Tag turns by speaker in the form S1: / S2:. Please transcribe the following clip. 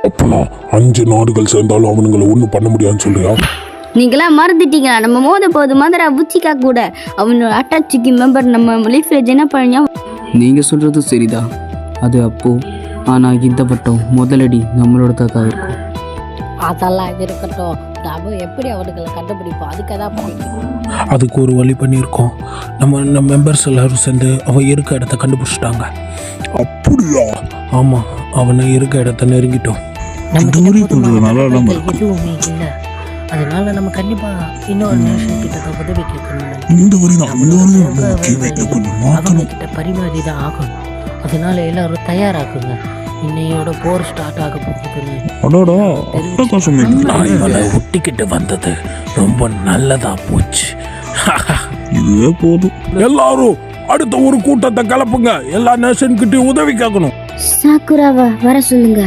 S1: அப்பனா 5 நாடுகள் சேர்ந்தாலும் அவனுங்களை ஒன்றும் பண்ண முடியாதுன்னு சொல்றியா?
S2: நீங்களாம் மறந்துட்டீங்களா? நம்ம மோத போது மதுரா புச்சிக்கா கூட அவனோட அட்டாச்சிக்கு மெம்பர் நம்ம லீஃப்லேஜ் என்ன பண்ணா?
S3: நீங்கள் சொல்கிறது சரிதான், அது அப்போ. ஆனால் இந்த வட்டம் முதலடி நம்மளோட தாக்கா இருக்கும்.
S4: அதெல்லாம் இது இருக்கட்டும், நம்ம எப்படி அவனுங்களை கண்டுபிடிப்போம்? அதுக்கு தான் பண்ணிக்கலாம்.
S5: அதுக்கு ஒரு வழி பண்ணியிருக்கோம். நம்ம மெம்பர்ஸ் எல்லாரும் சேர்ந்து அவன் இருக்க இடத்த கண்டுபிடிச்சிட்டாங்க.
S1: அப்படியா?
S5: ஆமாம், அவனை இருக்க இடத்த நெருங்கிட்டோம்.
S4: எதுவுமே இல்லை, அதனால நம்ம கண்டிப்பா இன்னொரு நேஷன் கிட்ட தான் உதவி கேட்கணும்.
S1: இந்த வரி
S4: அவங்க கிட்ட பரிமாறி தான் ஆகணும். அதனால எல்லாரும் தயாராகுங்க, இன்னையோட போர் ஸ்டார்ட் ஆக போகுதுன்னு.
S5: நான் இவனை ஒட்டிக்கிட்டு வந்தது ரொம்ப நல்லதா போச்சு.
S1: இதுவே போதும்.
S5: எல்லாரும் அடுத்த ஒரு கூட்டத்தை கலப்புங்க. எல்லா நேஷன் கிட்டையும் உதவி கேட்கணும்.
S2: சாக்குராவை வர சொல்லுங்க.